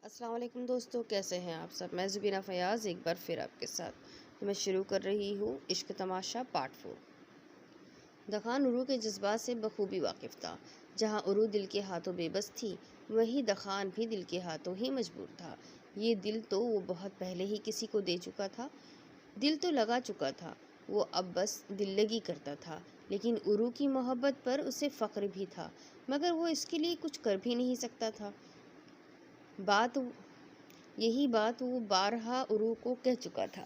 السلام علیکم دوستو، کیسے ہیں آپ سب؟ میں زبینہ فیاض ایک بار پھر آپ کے ساتھ میں شروع کر رہی ہوں عشق تماشا پارٹ 4۔ دخان عروح کے جذبات سے بخوبی واقف تھا۔ جہاں عروح دل کے ہاتھوں بے بس تھی، وہیں دخان بھی دل کے ہاتھوں ہی مجبور تھا۔ یہ دل تو وہ بہت پہلے ہی کسی کو دے چکا تھا، دل تو لگا چکا تھا، وہ اب بس دل لگی کرتا تھا۔ لیکن عروح کی محبت پر اسے فخر بھی تھا، مگر وہ اس کے لیے کچھ کر بھی نہیں سکتا تھا۔ یہی بات وہ بارہا عروح کو کہہ چکا تھا،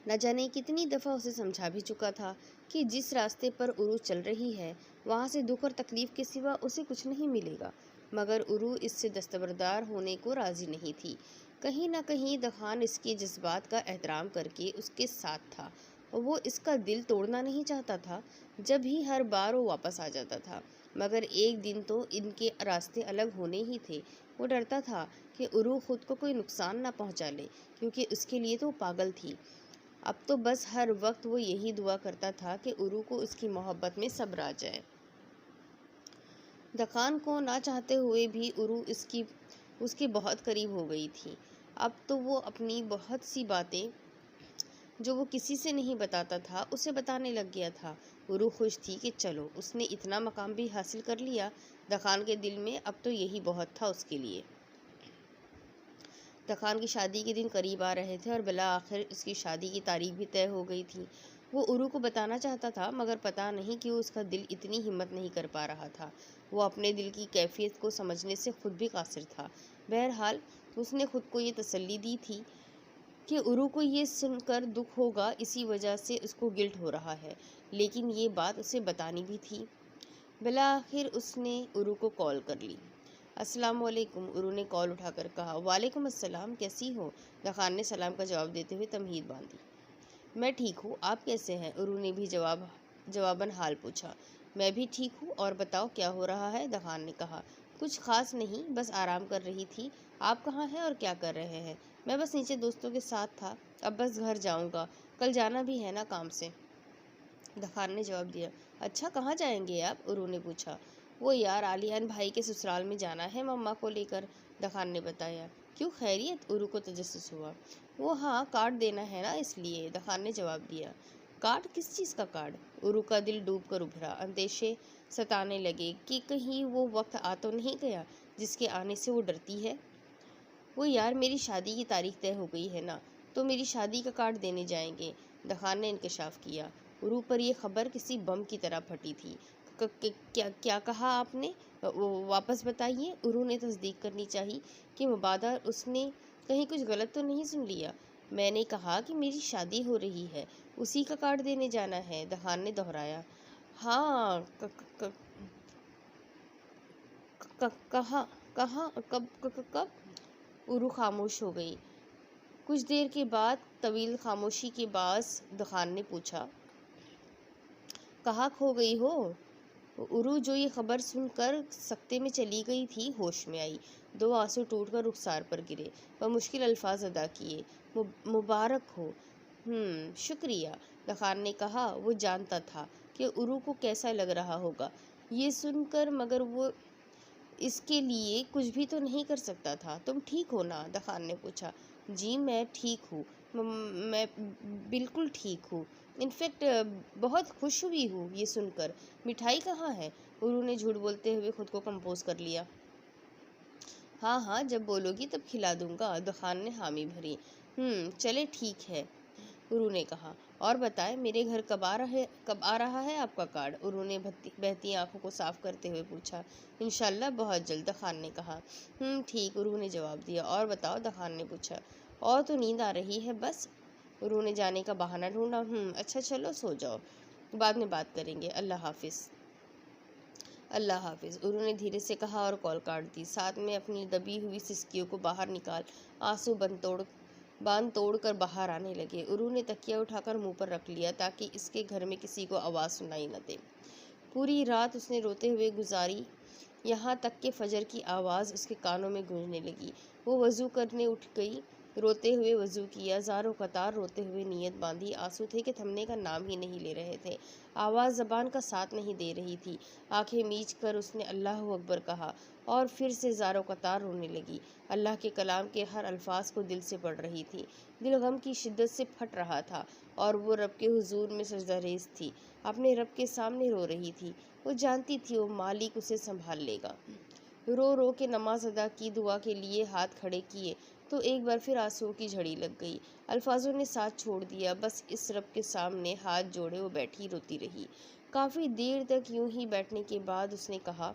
نہ جانے کتنی دفعہ اسے سمجھا بھی چکا تھا کہ جس راستے پر عروح چل رہی ہے وہاں سے دکھ اور تکلیف کے سوا اسے کچھ نہیں ملے گا، مگر عروح اس سے دستبردار ہونے کو راضی نہیں تھی۔ کہیں نہ کہیں دخان اس کے جذبات کا احترام کر کے اس کے ساتھ تھا، اور وہ اس کا دل توڑنا نہیں چاہتا تھا۔ جب ہی ہر بار وہ واپس آ جاتا تھا، مگر ایک دن تو ان کے راستے الگ ہونے ہی تھے۔ وہ ڈرتا تھا کہ عروح خود کو کوئی نقصان نہ پہنچا لے، کیونکہ اس کے لیے تو پاگل تھی۔ اب تو بس ہر وقت وہ یہی دعا کرتا تھا کہ عروح کو اس کی محبت میں صبر آ جائے۔ دخان کو نہ چاہتے ہوئے بھی عروح اس کے بہت قریب ہو گئی تھی۔ اب تو وہ اپنی بہت سی باتیں جو وہ کسی سے نہیں بتاتا تھا اسے بتانے لگ گیا تھا۔ عروح خوش تھی کہ چلو اس نے اتنا مقام بھی حاصل کر لیا۔ دخان کے دل میں اب تو یہی بہت تھا اس کے لیے۔ دخان کی شادی کے دن قریب آ رہے تھے اور بالآخر اس کی شادی کی تاریخ بھی طے ہو گئی تھی۔ وہ عروح کو بتانا چاہتا تھا، مگر پتہ نہیں کیوں اس کا دل اتنی ہمت نہیں کر پا رہا تھا۔ وہ اپنے دل کی کیفیت کو سمجھنے سے خود بھی قاصر تھا۔ بہرحال اس نے خود کو یہ تسلی دی تھی کہ عروح کو یہ سن کر دکھ ہوگا، اسی وجہ سے اس کو گلٹ ہو رہا ہے، لیکن یہ بات اسے بتانی بھی تھی۔ بالآخر اس نے عروح کو کال کر لی۔ السلام علیکم، عروح نے کال اٹھا کر کہا۔ وعلیکم السلام، کیسی ہو؟ دخان نے سلام کا جواب دیتے ہوئے تمہید باندھی۔ میں ٹھیک ہوں، آپ کیسے ہیں؟ عروح نے بھی جواباً حال پوچھا۔ میں بھی ٹھیک ہوں، اور بتاؤ کیا ہو رہا ہے؟ دخان نے کہا۔ کچھ خاص نہیں، بس آرام کر رہی تھی۔ آپ کہاں ہیں اور کیا کر رہے ہیں؟ میں بس نیچے دوستوں کے ساتھ تھا، اب بس گھر جاؤں گا، کل جانا بھی ہے نا کام سے، دخان نے جواب دیا۔ اچھا، کہاں جائیں گے آپ؟ عروح نے پوچھا۔ وہ یار عالیان بھائی کے سسرال میں جانا ہے مما کو لے کر، دخان نے بتایا۔ کیوں، خیریت؟ عروح کو تجسس ہوا۔ وہ ہاں، کارڈ دینا ہے نا اس لیے، دخان نے جواب دیا۔ کارڈ؟ کس چیز کا کارڈ؟ عروح کا دل ڈوب کر ابھرا۔ اندیشے ستانے لگے کہ کہیں وہ وقت آ تو نہیں گیا جس کے آنے سے وہ ڈرتی ہے۔ وہ یار، میری شادی کی تاریخ طے ہو گئی ہے نا، تو میری شادی کا کارڈ دینے جائیں گے، دخان نے انکشاف کیا۔ عروح پر یہ خبر کسی بم کی طرح پھٹی تھی۔ کیا کہا آپ نے؟ واپس بتائیے، عروح نے تصدیق کرنی چاہی کہ مبادا اس نے کہیں کچھ غلط تو نہیں سن لیا۔ میں نے کہا کہ میری شادی ہو رہی ہے، اسی کا کارڈ دینے جانا ہے، دخان نے دہرایا۔ ہاں، کہاں، کب؟ عروح خاموش ہو گئی۔ کچھ دیر کے بعد طویل خاموشی کے باعث دخان نے پوچھا، کہاں کھو گئی ہو؟ عروح جو یہ خبر سن کر سکتے میں چلی گئی تھی، ہوش میں آئی۔ دو آنسو ٹوٹ کر رخسار پر گرے۔ بمشکل الفاظ ادا کیے، مبارک ہو۔ شکریہ، دخان نے کہا۔ وہ جانتا تھا کہ عروح کو کیسا لگ رہا ہوگا یہ سن کر، مگر وہ اس کے لیے کچھ بھی تو نہیں کر سکتا تھا۔ تم ٹھیک ہو نا؟ دخان نے پوچھا۔ جی میں ٹھیک ہوں، میں بالکل ٹھیک ہوں، انفیکٹ بہت خوش ہوئی ہوں یہ سن کر۔ مٹھائی کہاں ہے؟ عروح نے جھوٹ بولتے ہوئے خود کو کمپوز کر لیا۔ ہاں، جب بولو گی تب کھلا دوں گا، دخان نے حامی بھری۔ چلے ٹھیک ہے، عروح نے کہا۔ اور بتائیں، میرے گھر کب آ رہا ہے آپ کا کارڈ؟ عروح نے بہتی آنکھوں کو صاف کرتے ہوئے پوچھا۔ انشاءاللہ بہت جلد، دخان نے کہا۔ ٹھیک، عروح نے جواب دیا۔ اور بتاؤ، دخان نے پوچھا۔ اور تو نیند آ رہی ہے بس، عروح نے جانے کا بہانہ ڈھونڈا۔ اچھا چلو سو جاؤ، بعد میں بات کریں گے، اللہ حافظ۔ اللہ حافظ، عروح نے دھیرے سے کہا اور کال کاٹ دی۔ ساتھ میں اپنی دبی ہوئی سسکیوں کو باہر نکال آنسو باندھ توڑ کر باہر آنے لگے۔ عروح نے تکیہ اٹھا کر منہ پر رکھ لیا تاکہ اس کے گھر میں کسی کو آواز سنائی نہ دے۔ پوری رات اس نے روتے ہوئے گزاری، یہاں تک کہ فجر کی آواز اس کے کانوں میں گونجنے لگی۔ وہ وضو کرنے اٹھ گئی۔ روتے ہوئے وضو کیا، زاروں قطار روتے ہوئے نیت باندھی، آنسو تھے کہ تھمنے کا نام ہی نہیں لے رہے تھے، آواز زبان کا ساتھ نہیں دے رہی تھی۔ آنکھیں میچ کر اس نے اللہ اکبر کہا اور پھر سے زاروں قطار رونے لگی۔ اللہ کے کلام کے ہر الفاظ کو دل سے پڑھ رہی تھی۔ دل غم کی شدت سے پھٹ رہا تھا اور وہ رب کے حضور میں سجدہ ریز تھی، اپنے رب کے سامنے رو رہی تھی۔ وہ جانتی تھی وہ مالک اسے سنبھال لے گا۔ رو رو کے نماز ادا کی، دعا کے لیے ہاتھ کھڑے کیے تو ایک بار پھر آنسوؤں کی جھڑی لگ گئی۔ الفاظوں نے ساتھ چھوڑ دیا، بس اس رب کے سامنے ہاتھ جوڑے وہ بیٹھی روتی رہی۔ کافی دیر تک یوں ہی بیٹھنے کے بعد اس نے کہا،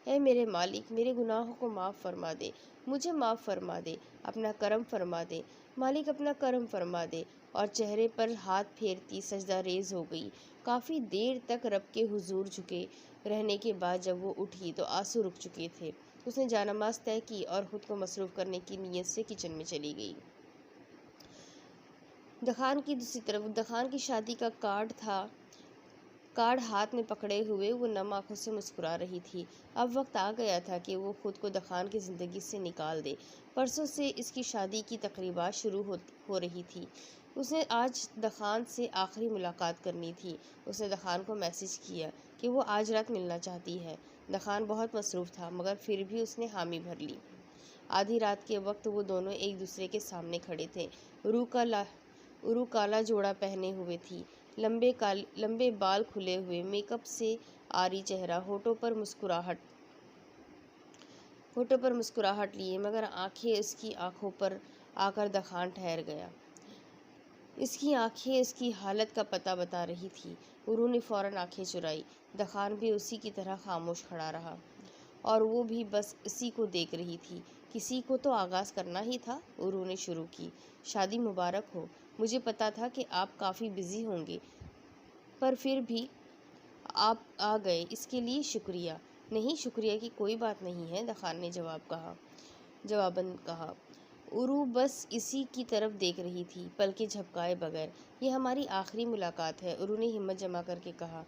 اے میرے مالک، میرے گناہوں کو معاف فرما دے، مجھے معاف فرما دے، اپنا کرم فرما دے، مالک اپنا کرم فرما دے، اور چہرے پر ہاتھ پھیرتی سجدہ ریز ہو گئی۔ کافی دیر تک رب کے حضور جھکے رہنے کے بعد جب وہ اٹھی تو آنسو رک چکے تھے۔ اس نے جانماز طے کی اور خود کو مصروف کرنے کی نیت سے کچن میں چلی گئی۔ دخان کی دوسری طرف دخان کی شادی کا کارڈ ہاتھ میں پکڑے ہوئے وہ نم آنکھوں سے مسکرا رہی تھی۔ اب وقت آ گیا تھا کہ وہ خود کو دخان کی زندگی سے نکال دے۔ پرسوں سے اس کی شادی کی تقریبات شروع ہو رہی تھی۔ اس نے آج دخان سے آخری ملاقات کرنی تھی۔ اس نے دخان کو میسج کیا کہ وہ آج رات ملنا چاہتی ہے۔ دخان بہت مصروف تھا مگر پھر بھی اس نے حامی بھر لی۔ آدھی رات کے وقت وہ دونوں ایک دوسرے کے سامنے کھڑے تھے۔ عروق کالا جوڑا پہنے ہوئے تھی، لمبے بال کھلے ہوئے، میک اپ سے عاری چہرہ، ہونٹوں پر مسکراہٹ لیے، مگر آنکھیں اس کی آنکھوں پر آ کر دخان ٹھہر گیا۔ اس کی آنکھیں اس کی حالت کا پتہ بتا رہی تھی۔ عروق نے فوراً آنکھیں چرائی۔ دخان بھی اسی کی طرح خاموش کھڑا رہا اور وہ بھی بس اسی کو دیکھ رہی تھی۔ کسی کو تو آغاز کرنا ہی تھا۔ عروق نے شروع کی، شادی مبارک ہو، مجھے پتا تھا کہ آپ کافی بزی ہوں گے پر پھر بھی آپ آ گئے، اس کے لیے شکریہ۔ نہیں، شکریہ کی کوئی بات نہیں ہے، دخان نے جواباً کہا۔ عروق بس اسی کی طرف دیکھ رہی تھی، پلکیں جھپکائے بغیر۔ یہ ہماری آخری ملاقات ہے، عروق نے ہمت جمع کر کے کہا۔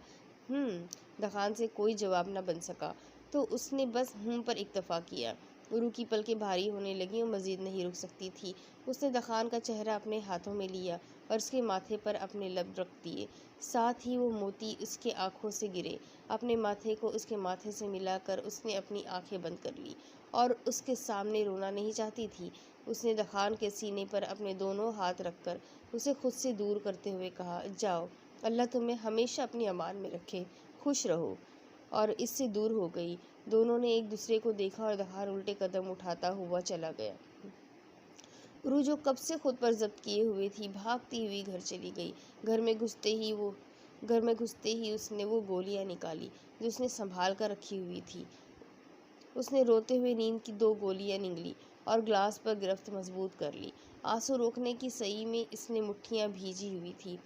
دخان سے کوئی جواب نہ بن سکا تو اس نے بس پر اکتفا کیا۔ عروق کی پلکیں بھاری ہونے لگیں اور مزید نہیں رک سکتی تھی۔ اس نے دخان کا چہرہ اپنے ہاتھوں میں لیا اور اس کے ماتھے پر اپنے لب رکھ دیے، ساتھ ہی وہ موتی اس کے آنکھوں سے گرے۔ اپنے ماتھے کو اس کے ماتھے سے ملا کر اس نے اپنی آنکھیں بند کر لی اور اس کے سامنے رونا نہیں چاہتی تھی۔ اس نے دخان کے سینے پر اپنے دونوں ہاتھ رکھ کر اسے خود سے دور کرتے ہوئے کہا، جاؤ، اللہ تمہیں ہمیشہ اپنی امان میں رکھے، خوش رہو، اور اس سے دور ہو گئی۔ دونوں نے ایک دوسرے کو دیکھا اور دخان الٹے قدم اٹھاتا ہوا چلا گیا۔ عروق جو کب سے خود پر ضبط کیے ہوئے تھی، بھاگتی ہوئی گھر چلی گئی۔ گھر میں گھستے ہی اس نے وہ گولیاں نکالی جو اس نے سنبھال کر رکھی ہوئی تھی۔ اس نے روتے ہوئے نیند کی 2 گولیاں نگلی اور گلاس پر گرفت مضبوط کر لی۔ آنسو روکنے کی سعی میں اس نے مٹھیاں بھیجی ہوئی تھی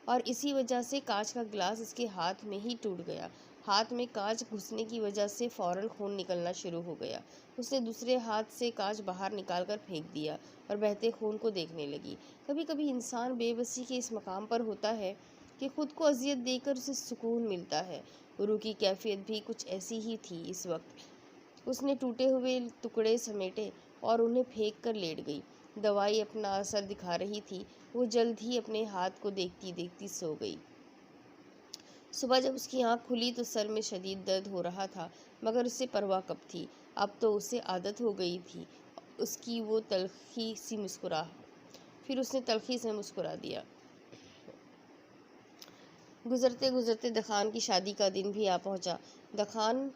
اور اسی وجہ سے کانچ کا گلاس اس کے ہاتھ میں ہی ٹوٹ گیا۔ ہاتھ میں کانچ گھسنے کی وجہ سے فوراً خون نکلنا شروع ہو گیا۔ اس نے دوسرے ہاتھ سے کانچ باہر نکال کر پھینک دیا اور بہتے خون کو دیکھنے لگی۔ کبھی کبھی انسان بے بسی کے اس مقام پر ہوتا ہے کہ خود کو اذیت دے کر اسے سکون ملتا ہے۔ عروق کی کیفیت بھی کچھ ایسی ہی تھی اس وقت۔ اس نے ٹوٹے ہوئے ٹکڑے سمیٹے اور انہیں پھینک کر لیٹ گئی۔ دوائی اپنا اثر دکھا رہی تھی، وہ جلد ہی اپنے ہاتھ کو دیکھتی دیکھتی سو گئی۔ صبح جب اس کی آنکھ کھلی تو سر میں شدید درد ہو رہا تھا، مگر اسے پرواہ کب تھی، اب تو اسے عادت ہو گئی تھی اس کی وہ تلخی سی مسکراہٹ۔ پھر اس نے تلخی سے مسکرا دیا۔ گزرتے گزرتے دخان کی شادی کا دن بھی آ پہنچا۔ دخان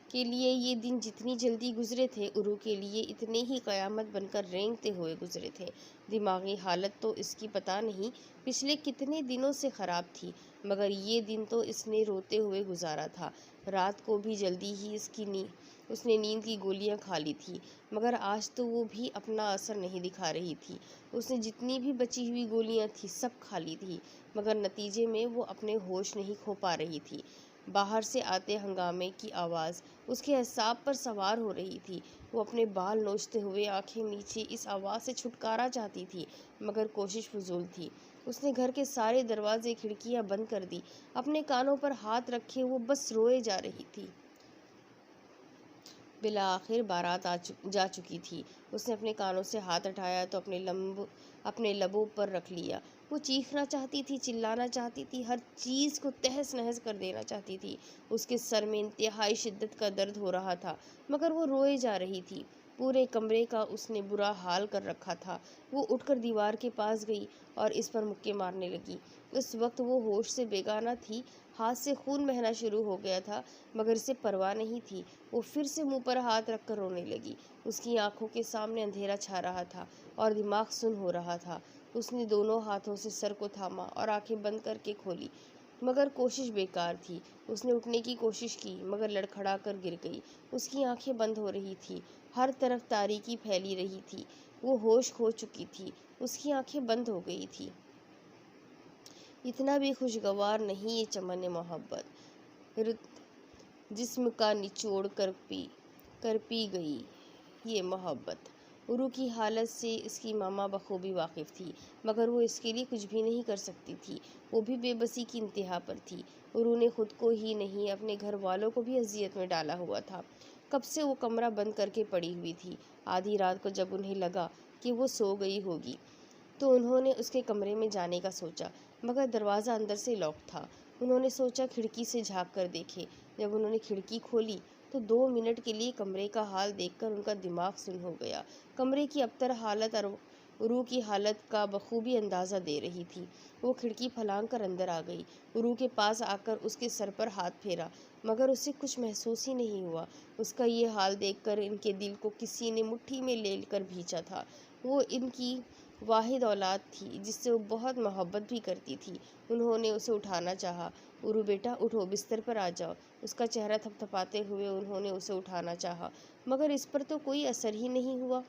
کے لیے یہ دن جتنی جلدی گزرے تھے، عروق کے لیے اتنے ہی قیامت بن کر رینگتے ہوئے گزرے تھے۔ دماغی حالت تو اس کی پتہ نہیں پچھلے کتنے دنوں سے خراب تھی، مگر یہ دن تو اس نے روتے ہوئے گزارا تھا۔ رات کو بھی جلدی ہی اس نے نیند کی گولیاں کھا لی تھی، مگر آج تو وہ بھی اپنا اثر نہیں دکھا رہی تھی۔ اس نے جتنی بھی بچی ہوئی گولیاں تھیں سب کھا لی تھی، مگر نتیجے میں وہ اپنے ہوش نہیں کھو پا رہی تھی۔ باہر سے آتے ہنگامے کی آواز اس کے اعصاب پر سوار ہو رہی تھی۔ وہ اپنے بال نوچتے ہوئے آنکھیں میچے اس آواز سے چھٹکارا چاہتی تھی، مگر کوشش فضول تھی۔ اس نے گھر کے سارے دروازے کھڑکیاں بند کر دی، اپنے کانوں پر ہاتھ رکھے وہ بس روئے جا رہی تھی۔ بالآخر بارات جا چکی تھی۔ اس نے اپنے کانوں سے ہاتھ ہٹایا تو اپنے لبوں پر رکھ لیا۔ وہ چیخنا چاہتی تھی، چلانا چاہتی تھی، ہر چیز کو تہس نہس کر دینا چاہتی تھی۔ اس کے سر میں انتہائی شدت کا درد ہو رہا تھا، مگر وہ روئے جا رہی تھی۔ پورے کمرے کا اس نے برا حال کر رکھا تھا۔ وہ اٹھ کر دیوار کے پاس گئی اور اس پر مکے مارنے لگی۔ اس وقت وہ ہوش سے بیگانہ تھی، ہاتھ سے خون بہنا شروع ہو گیا تھا، مگر اسے پرواہ نہیں تھی۔ وہ پھر سے منہ پر ہاتھ رکھ کر رونے لگی۔ اس کی آنکھوں کے سامنے اندھیرا چھا رہا تھا اور دماغ سن ہو رہا تھا۔ اس نے دونوں ہاتھوں سے سر کو تھاما اور آنکھیں بند کر کے کھولی، مگر کوشش بیکار تھی۔ اس نے اٹھنے کی کوشش کی، مگر لڑکھڑا کر گر گئی۔ اس کی آنکھیں بند ہو رہی تھی، ہر طرف تاریکی پھیلی رہی تھی۔ وہ ہوش کھو چکی تھی، اس کی آنکھیں بند ہو گئی تھی۔ اتنا بھی خوشگوار نہیں یہ چمن محبت، جسم کا نچوڑ کر پی گئی یہ محبت۔ عروع کی حالت سے اس کی ماما بخوبی واقف تھی، مگر وہ اس کے لیے کچھ بھی نہیں کر سکتی تھی۔ وہ بھی بے بسی کی انتہا پر تھی۔ عروع نے خود کو ہی نہیں، اپنے گھر والوں کو بھی اذیت میں ڈالا ہوا تھا۔ کب سے وہ کمرہ بند کر کے پڑی ہوئی تھی۔ آدھی رات کو جب انہیں لگا کہ وہ سو گئی ہوگی تو انہوں نے اس کے کمرے میں جانے کا سوچا، مگر دروازہ اندر سے لاک تھا۔ انہوں نے سوچا کھڑکی سے جھانک کر دیکھے۔ جب انہوں نے کھڑکی کھولی تو 2 منٹ کے لیے کمرے کا حال دیکھ کر ان کا دماغ سن ہو گیا۔ کمرے کی ابتر حالت عروع کی حالت کا بخوبی اندازہ دے رہی تھی۔ وہ کھڑکی پھلانگ کر اندر آ گئی، عروع کے پاس آ کر اس کے سر پر ہاتھ پھیرا، مگر اسے کچھ محسوس ہی نہیں ہوا۔ اس کا یہ حال دیکھ کر ان کے دل کو کسی نے مٹھی میں لے کر بھینچا تھا۔ وہ ان کی واحد اولاد تھی جس سے وہ بہت محبت بھی کرتی تھی۔ انہوں نے اسے اٹھانا چاہا۔ عروع بیٹا اٹھو، بستر پر آ جاؤ۔ اس کا چہرہ تھپ تھپاتے ہوئے انہوں نے اسے اٹھانا چاہا، مگر اس پر تو کوئی اثر ہی نہیں ہوا۔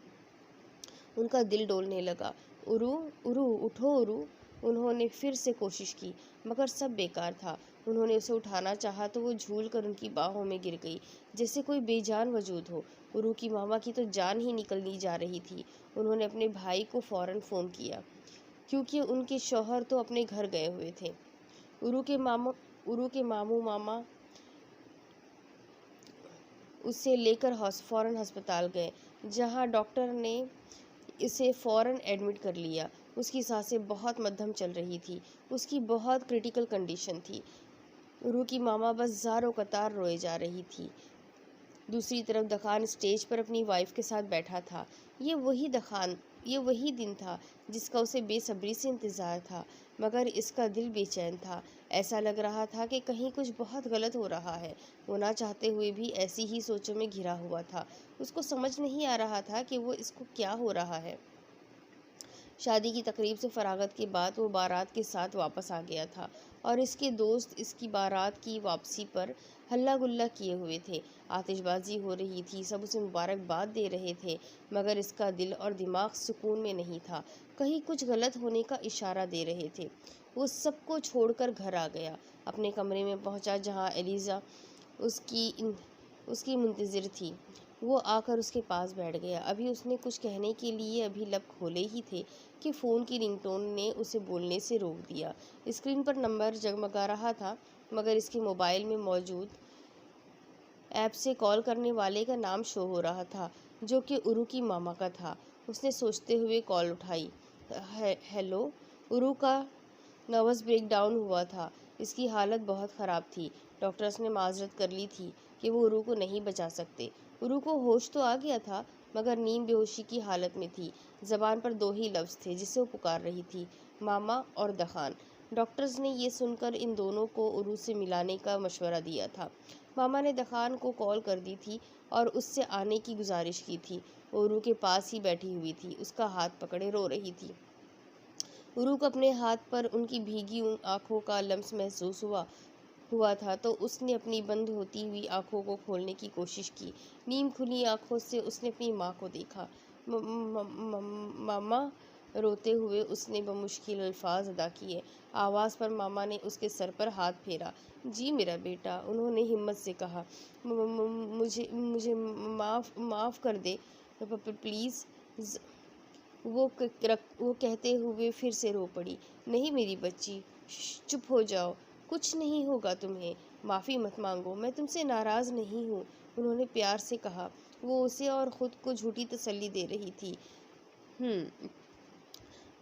ان کا دل ڈولنے لگا۔ عروع عروع اٹھو عروع۔ انہوں نے پھر سے کوشش کی، مگر سب بیکار تھا۔ انہوں نے اسے اٹھانا چاہا تو وہ جھول کر ان کی باہوں میں گر گئی جیسے کوئی بے جان وجود ہو۔ عروع کی ماما کی تو جان ہی نکلنی جا رہی تھی۔ انہوں نے اپنے بھائی کو فوراً فون کیا، کیونکہ ان کے شوہر تو اپنے گھر گئے ہوئے تھے۔ عروع کے ماموں ماما اسے لے کر فوراً ہسپتال گئے، جہاں ڈاکٹر نے اسے فوراً ایڈمٹ کر لیا۔ اس کی سانسیں بہت مدھم چل رہی تھی، اس کی بہت کریٹیکل کنڈیشن تھی۔ عروع کی ماما بس زار و قطار روئے جا رہی تھی۔ دوسری طرف دخان اسٹیج پر اپنی وائف کے ساتھ بیٹھا تھا۔ یہ وہی دن تھا جس کا اسے بے صبری سے انتظار تھا، مگر اس کا دل بے چین تھا۔ ایسا لگ رہا تھا کہ کہیں کچھ بہت غلط ہو رہا ہے۔ وہ نہ چاہتے ہوئے بھی ایسی ہی سوچوں میں گھرا ہوا تھا۔ اس کو سمجھ نہیں آ رہا تھا کہ وہ اس کو کیا ہو رہا ہے۔ شادی کی تقریب سے فراغت کے بعد وہ بارات کے ساتھ واپس آ گیا تھا، اور اس کے دوست اس کی بارات کی واپسی پر ہلا گلا کیے ہوئے تھے۔ آتش بازی ہو رہی تھی، سب اسے مبارکباد دے رہے تھے، مگر اس کا دل اور دماغ سکون میں نہیں تھا، کہیں کچھ غلط ہونے کا اشارہ دے رہے تھے۔ وہ سب کو چھوڑ کر گھر آ گیا، اپنے کمرے میں پہنچا جہاں ایلیزا اس کی منتظر تھی۔ وہ آ کر اس کے پاس بیٹھ گیا۔ ابھی اس نے کچھ کہنے کے لیے لب کھولے ہی تھے کہ فون کی رنگ ٹون نے اسے بولنے سے روک دیا۔ اسکرین پر نمبر جگمگا رہا تھا، مگر اس کے موبائل میں موجود ایپ سے کال کرنے والے کا نام شو ہو رہا تھا، جو کہ عروع کی ماما کا تھا۔ اس نے سوچتے ہوئے کال اٹھائی۔ ہیلو۔ عروع کا نروس بریک ڈاؤن ہوا تھا، اس کی حالت بہت خراب تھی۔ ڈاکٹرز نے معذرت کر لی تھی کہ وہ عروع کو نہیں بچا سکتے۔ عروع کو ہوش تو آ گیا تھا، مگر نیم بے ہوشی کی حالت میں تھی۔ زبان پر 2 ہی لفظ تھے جسے وہ پکار رہی تھی، ماما اور دخان۔ ڈاکٹرز نے یہ سن کر ان دونوں کو عروع سے ملانے کا مشورہ دیا تھا۔ ماما نے دخان کو کال کر دی تھی اور اس سے آنے کی گزارش کی تھی۔ وہ عروع کے پاس ہی بیٹھی ہوئی تھی، اس کا ہاتھ پکڑے رو رہی تھی۔ عروع کو اپنے ہاتھ پر ان کی بھیگی آنکھوں کا لمس محسوس ہوا تھا تو اس نے اپنی بند ہوتی ہوئی آنکھوں کو کھولنے کی کوشش کی۔ نیم کھلی آنکھوں سے اس نے اپنی ماں کو دیکھا۔ ماما۔ روتے ہوئے اس نے بمشکل الفاظ ادا کیے۔ آواز پر ماما نے اس کے سر پر ہاتھ پھیرا۔ جی میرا بیٹا، انہوں نے ہمت سے کہا، مجھے معاف کر دے پلیز۔ وہ کہتے ہوئے پھر سے رو پڑی۔ نہیں میری بچی، چپ ہو جاؤ، کچھ نہیں ہوگا تمہیں۔ معافی مت مانگو، میں تم سے ناراض نہیں ہوں، انہوں نے پیار سے کہا۔ وہ اسے اور خود کو جھوٹی تسلی دے رہی تھی۔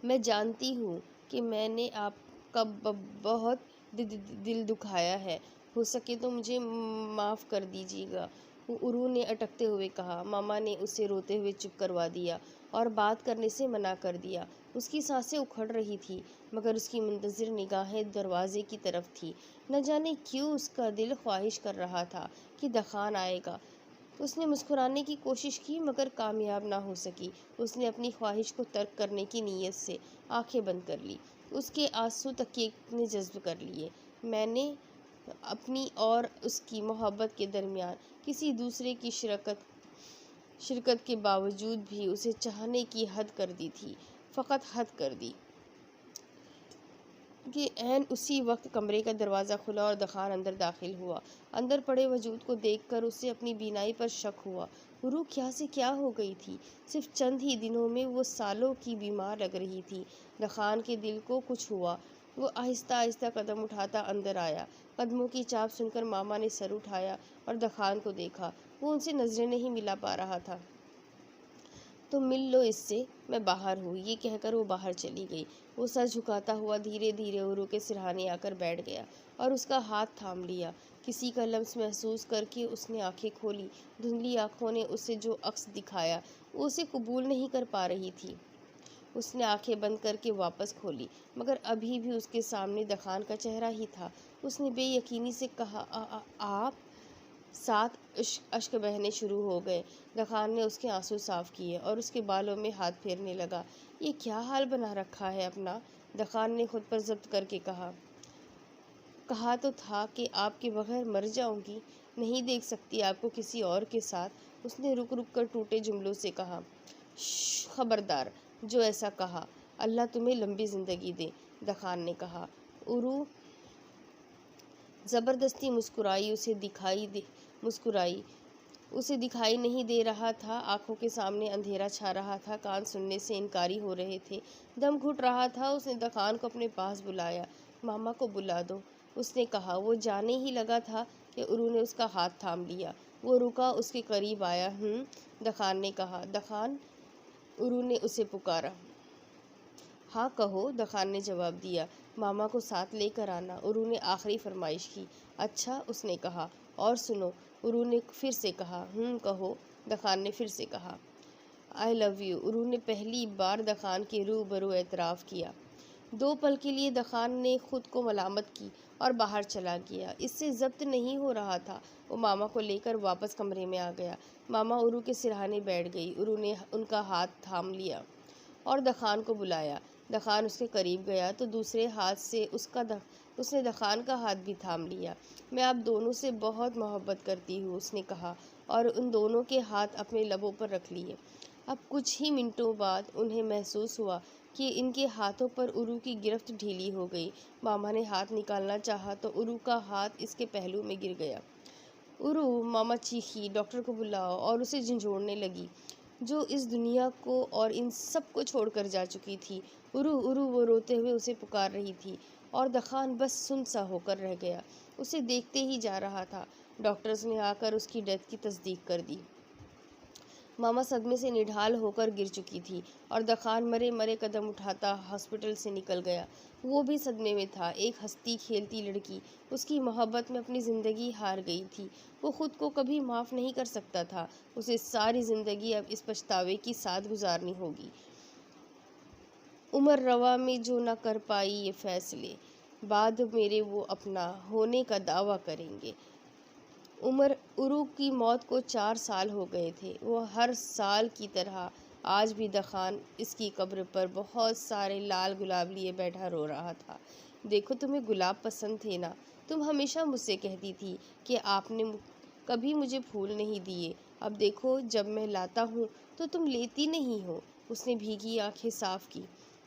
میں جانتی ہوں کہ میں نے آپ کا بہت دل دکھایا ہے، ہو سکے تو مجھے معاف کر دیجیے گا، ارو نے اٹکتے ہوئے کہا۔ ماما نے اسے روتے ہوئے چپ کروا دیا اور بات کرنے سے منع کر دیا۔ اس کی سانسیں اکھڑ رہی تھی مگر اس کی منتظر نگاہیں دروازے کی طرف تھی۔ نہ جانے کیوں اس کا دل خواہش کر رہا تھا کہ دخان آئے گا۔ اس نے مسکرانے کی کوشش کی مگر کامیاب نہ ہو سکی۔ اس نے اپنی خواہش کو ترک کرنے کی نیت سے آنکھیں بند کر لی۔ اس کے آنسو تکیے نے جذب کر لیے۔ میں نے اپنی اور اس کی محبت کے درمیان کسی دوسرے کی شرکت کے باوجود بھی اسے چاہنے کی حد کر دی تھی، فقط حد کر دی کہ عین اسی وقت کمرے کا دروازہ کھلا اور دخان اندر داخل ہوا۔ اندر پڑے وجود کو دیکھ کر اسے اپنی بینائی پر شک ہوا۔ ارو کیا سے کیا ہو گئی تھی؟ صرف چند ہی دنوں میں وہ سالوں کی بیمار لگ رہی تھی۔ دخان کے دل کو کچھ ہوا۔ وہ آہستہ آہستہ قدم اٹھاتا اندر آیا۔ قدموں کی چاپ سن کر ماما نے سر اٹھایا اور دخان کو دیکھا۔ وہ ان سے نظریں نہیں ملا پا رہا تھا۔ تم مل لو اس سے، میں باہر ہوں، یہ کہہ کر وہ باہر چلی گئی۔ وہ سر جھکاتا ہوا دھیرے دھیرے ارو کے سرہانے آ کر بیٹھ گیا اور اس کا ہاتھ تھام لیا۔ کسی کا لمس محسوس کر کے اس نے آنکھیں کھولی۔ دھندلی آنکھوں نے اسے جو عکس دکھایا وہ اسے قبول نہیں کر پا رہی تھی۔ اس نے آنکھیں بند کر کے واپس کھولی مگر ابھی بھی اس کے سامنے دخان کا چہرہ ہی تھا۔ اس نے بے یقینی سے کہا، آپ؟ ساتھ اشک بہنے شروع ہو گئے۔ دخان نے اس کے آنسو صاف کیے اور اس کے بالوں میں ہاتھ پھیرنے لگا۔ یہ کیا حال بنا رکھا ہے اپنا؟ دخان نے خود پر ضبط کر کے کہا تو تھا کہ آپ کے بغیر مر جاؤں گی، نہیں دیکھ سکتی آپ کو کسی اور کے ساتھ۔ اس نے رک رک کر ٹوٹے جملوں سے کہا، خبردار جو ایسا کہا، اللہ تمہیں لمبی زندگی دے، دخان نے کہا۔ ارو زبردستی مسکرائی، اسے دکھائی نہیں دے رہا تھا، آنکھوں کے سامنے اندھیرا چھا رہا تھا، کان سننے سے انکاری ہو رہے تھے، دم گھٹ رہا تھا۔ اس نے دخان کو اپنے پاس بلایا۔ ماما کو بلا دو، اس نے کہا۔ وہ جانے ہی لگا تھا کہ ارو نے اس کا ہاتھ تھام لیا۔ وہ رکا، اس کے قریب آیا۔ دخان نے کہا۔ دخان، ارو نے اسے پکارا۔ ہاں کہو، دخان نے جواب دیا۔ ماما کو ساتھ لے کر آنا، ارو نے آخری فرمائش کی۔ اچھا، اس نے کہا۔ اور سنو، ارو نے پھر سے کہا۔ کہو، دخان نے پھر سے کہا۔ آئی لو یو، ارو نے پہلی بار دخان کے روبرو اعتراف کیا۔ 2 پل کے لیے دخان نے خود کو ملامت کی اور باہر چلا گیا۔ اس سے ضبط نہیں ہو رہا تھا۔ وہ ماما کو لے کر واپس کمرے میں آ گیا۔ ماما ارو کے سرہانے بیٹھ گئی۔ ارو نے ان کا ہاتھ تھام لیا اور دخان کو بلایا۔ دخان اس کے قریب گیا تو دوسرے ہاتھ سے اس نے دخان کا ہاتھ بھی تھام لیا۔ میں آپ دونوں سے بہت محبت کرتی ہوں، اس نے کہا اور ان دونوں کے ہاتھ اپنے لبوں پر رکھ لیے۔ اب کچھ ہی منٹوں بعد انہیں محسوس ہوا کہ ان کے ہاتھوں پر ارو کی گرفت ڈھیلی ہو گئی۔ ماما نے ہاتھ نکالنا چاہا تو ارو کا ہاتھ اس کے پہلو میں گر گیا۔ ارو، ماما چیخی، ڈاکٹر کو بلاؤ، اور اسے جھنجھوڑنے لگی جو اس دنیا کو اور ان سب کو چھوڑ کر جا چکی تھی۔ ارو ارو، وہ روتے ہوئے اسے پکار رہی تھی اور دخان بس سن سا ہو کر رہ گیا، اسے دیکھتے ہی جا رہا تھا۔ ڈاکٹرز نے آ کر اس کی ڈیتھ کی تصدیق کر دی۔ ماما صدمے سے نڈھال ہو کر گر چکی تھی اور دخان مرے مرے قدم اٹھاتا ہاسپٹل سے نکل گیا۔ وہ بھی صدمے میں تھا۔ ایک ہنستی کھیلتی لڑکی اس کی محبت میں اپنی زندگی ہار گئی تھی۔ وہ خود کو کبھی معاف نہیں کر سکتا تھا۔ اسے ساری زندگی اب اس پچھتاوے کے ساتھ گزارنی ہوگی۔ عمر روا میں جو نہ کر پائی یہ فیصلے، بعد میرے وہ اپنا ہونے کا دعویٰ کریں گے۔ ارو کی موت کو 4 سال ہو گئے تھے۔ وہ ہر سال کی طرح آج بھی دخان اس کی قبر پر بہت سارے لال گلاب لیے بیٹھا رو رہا تھا۔ دیکھو، تمہیں گلاب پسند تھے نا؟ تم ہمیشہ مجھ سے کہتی تھی کہ آپ نے کبھی مجھے پھول نہیں دیے، اب دیکھو جب میں لاتا ہوں تو تم لیتی نہیں ہو۔ اس نے بھیگی آنکھیں صاف کی۔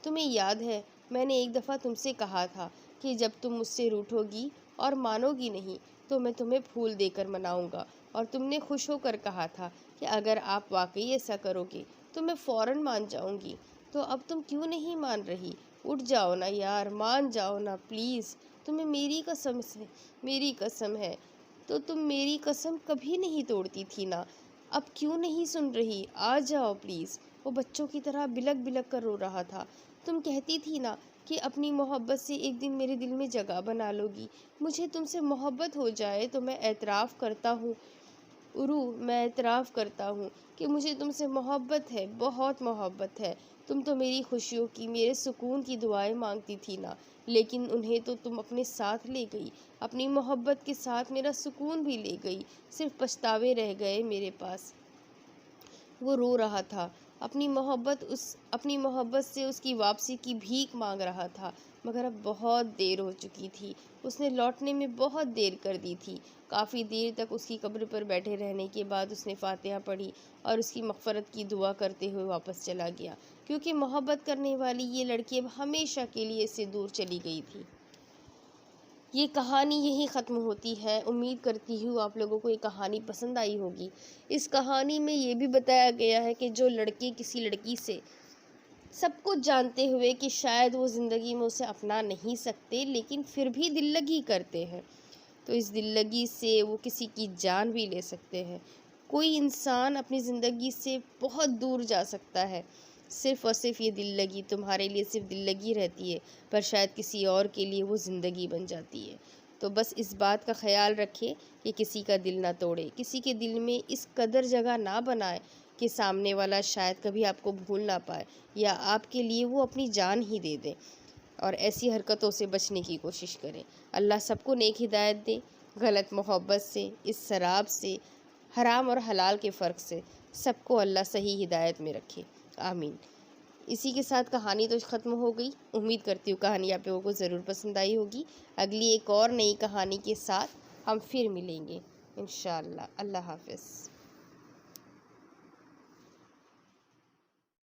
تمہیں یاد ہے میں نے ایک دفعہ تم سے کہا تھا کہ جب تم مجھ سے روٹھو گی اور مانو گی نہیں تو میں تمہیں پھول دے کر مناؤں گا، اور تم نے خوش ہو کر کہا تھا کہ اگر آپ واقعی ایسا کرو گے تو میں فوراً مان جاؤں گی۔ تو اب تم کیوں نہیں مان رہی؟ اٹھ جاؤ نا یار، مان جاؤ نا پلیز، تمہیں میری قسم ہے۔ تو تم میری قسم کبھی نہیں توڑتی تھی نا، اب کیوں نہیں سن رہی؟ آ جاؤ پلیز۔ وہ بچوں کی طرح بلک بلک کر رو رہا تھا۔ تم کہتی تھی نا کہ اپنی محبت سے ایک دن میرے دل میں جگہ بنا لو گی۔ مجھے تم سے محبت ہو جائے تو میں اعتراف کرتا ہوں ارو، میں اعتراف کرتا ہوں کہ مجھے تم سے محبت ہے، بہت محبت ہے۔ تم تو میری خوشیوں کی، میرے سکون کی دعائیں مانگتی تھی نا، لیکن انہیں تو تم اپنے ساتھ لے گئی، اپنی محبت کے ساتھ میرا سکون بھی لے گئی، صرف پچھتاوے رہ گئے میرے پاس۔ وہ رو رہا تھا، اپنی محبت سے اس کی واپسی کی بھیک مانگ رہا تھا، مگر اب بہت دیر ہو چکی تھی، اس نے لوٹنے میں بہت دیر کر دی تھی۔ کافی دیر تک اس کی قبر پر بیٹھے رہنے کے بعد اس نے فاتحہ پڑھی اور اس کی مغفرت کی دعا کرتے ہوئے واپس چلا گیا، کیونکہ محبت کرنے والی یہ لڑکی اب ہمیشہ کے لیے اس سے دور چلی گئی تھی۔ یہ کہانی یہی ختم ہوتی ہے۔ امید کرتی ہوں آپ لوگوں کو یہ کہانی پسند آئی ہوگی۔ اس کہانی میں یہ بھی بتایا گیا ہے کہ جو لڑکے کسی لڑکی سے سب کچھ جانتے ہوئے کہ شاید وہ زندگی میں اسے اپنا نہیں سکتے، لیکن پھر بھی دل لگی کرتے ہیں، تو اس دل لگی سے وہ کسی کی جان بھی لے سکتے ہیں۔ کوئی انسان اپنی زندگی سے بہت دور جا سکتا ہے، صرف اور صرف یہ دل لگی تمہارے لیے صرف دل لگی رہتی ہے، پر شاید کسی اور کے لیے وہ زندگی بن جاتی ہے۔ تو بس اس بات کا خیال رکھے کہ کسی کا دل نہ توڑے، کسی کے دل میں اس قدر جگہ نہ بنائے کہ سامنے والا شاید کبھی آپ کو بھول نہ پائے، یا آپ کے لیے وہ اپنی جان ہی دے دے، اور ایسی حرکتوں سے بچنے کی کوشش کریں۔ اللہ سب کو نیک ہدایت دے، غلط محبت سے، اس شراب سے، حرام اور حلال کے فرق سے، سب کو اللہ صحیح ہدایت میں رکھے، آمین۔ اسی کے ساتھ کہانی تو ختم ہو گئی۔ امید کرتی ہوں کہانی آپ لوگوں کو ضرور پسند آئی ہوگی۔ اگلی ایک اور نئی کہانی کے ساتھ ہم پھر ملیں گے انشاءاللہ۔ اللہ حافظ۔